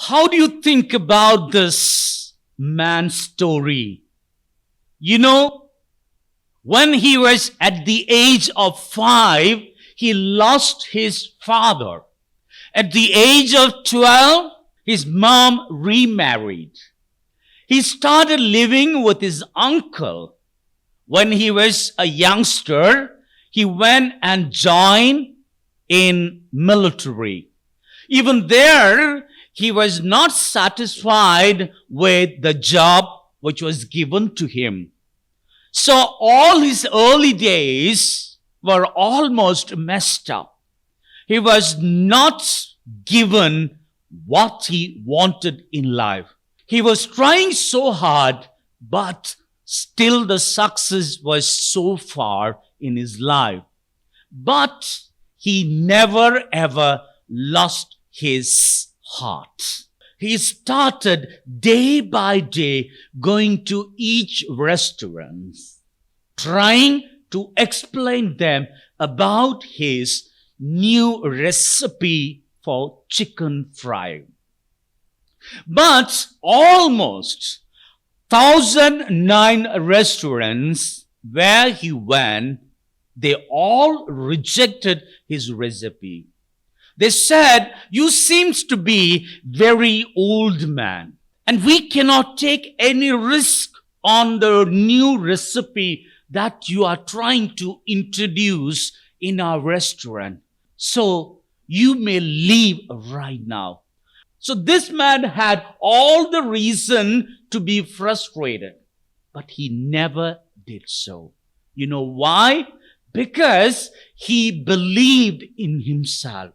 How do you think about this man's story? You know, when he was at the age of 5, he lost his father. At the age of 12, his mom remarried. He started living with his uncle. When he was a youngster, he went and joined in military. Even there, he was not satisfied with the job which was given to him. So all his early days were almost messed up. He was not given what he wanted in life. He was trying so hard, but still the success was so far in his life. But he never ever lost his heart. He started day by day going to each restaurant, trying to explain them about his new recipe for chicken fry. But almost 1,009 restaurants where he went, they all rejected his recipe. They said, "You seems to be very old man, and we cannot take any risk on the new recipe that you are trying to introduce in our restaurant. So you may leave right now." So this man had all the reason to be frustrated, but he never did so. You know why? Because he believed in himself.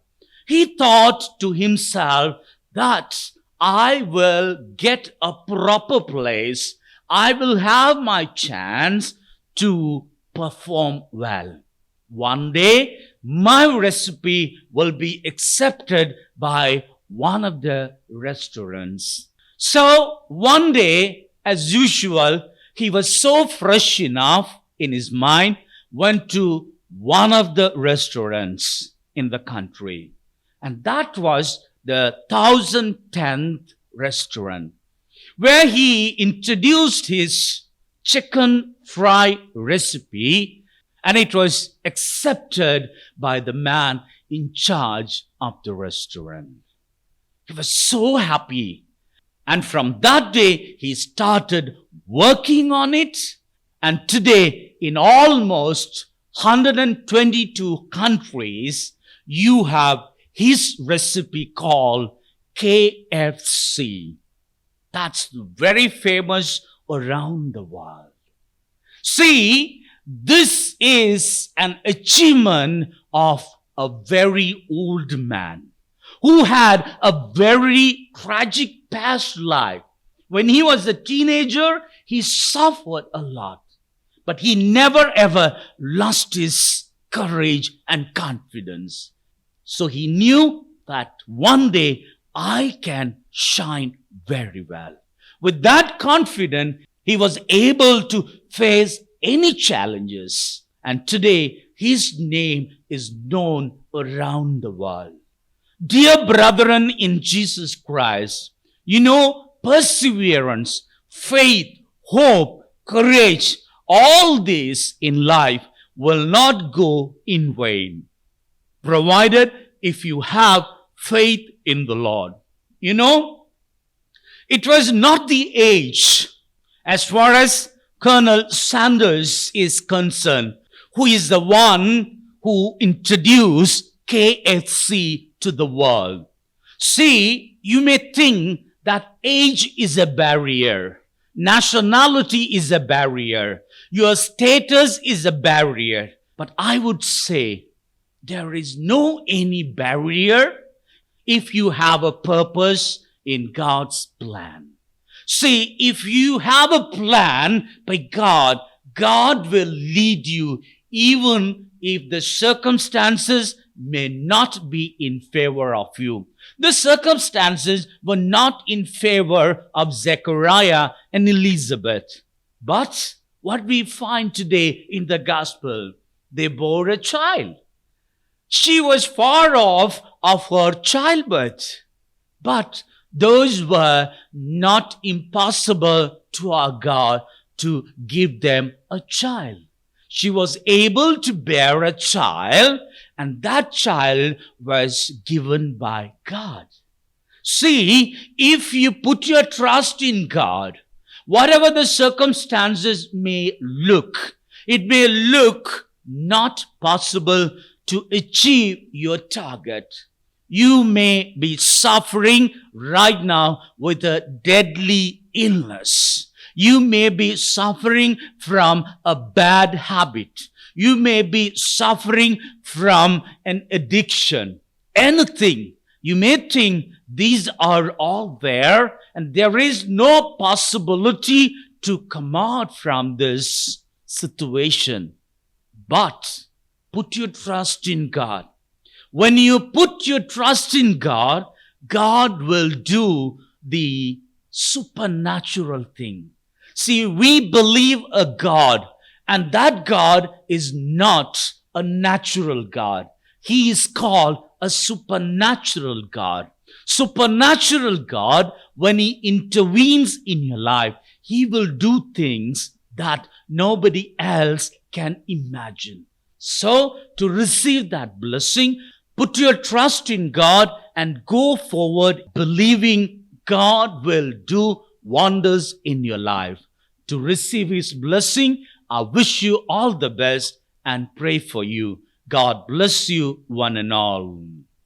He thought to himself that I will get a proper place. I will have my chance to perform well. One day, my recipe will be accepted by one of the restaurants. So one day, as usual, he was so fresh enough in his mind, went to one of the restaurants in the country. And that was the 1,010th restaurant, where he introduced his chicken fry recipe, and it was accepted by the man in charge of the restaurant. He was so happy. And from that day, he started working on it. And today, in almost 122 countries, you have his recipe called KFC. That's very famous around the world. See, this is an achievement of a very old man who had a very tragic past life. When he was a teenager, he suffered a lot, but he never ever lost his courage and confidence. So he knew that one day I can shine very well. With that confidence, he was able to face any challenges. And today, his name is known around the world. Dear brethren in Jesus Christ, you know, perseverance, faith, hope, courage, all these in life will not go in vain, provided if you have faith in the Lord. You know, it was not the age, as far as Colonel Sanders is concerned, who is the one who introduced KFC to the world. See, you may think that age is a barrier, nationality is a barrier, your status is a barrier. But I would say there is no any barrier if you have a purpose in God's plan. See, if you have a plan by God, God will lead you even if the circumstances may not be in favor of you. The circumstances were not in favor of Zechariah and Elizabeth. But what we find today in the gospel, they bore a child. She was far off of her childbirth. But Those were not impossible to our God to give them a child. She was able to bear a child, and that child was given by God. See, if you put your trust in God, whatever the circumstances may look, it may look not possible to achieve your target. You may be suffering right now with a deadly illness. You may be suffering from a bad habit. You may be suffering from an addiction. Anything. You may think these are all there and there is no possibility to come out from this situation. But put your trust in God. When you put your trust in God, God will do the supernatural thing. See, we believe a God, and that God is not a natural God. He is called a supernatural God. Supernatural God, when He intervenes in your life, He will do things that nobody else can imagine. So, to receive that blessing, put your trust in God and go forward believing God will do wonders in your life. To receive His blessing, I wish you all the best and pray for you. God bless you one and all.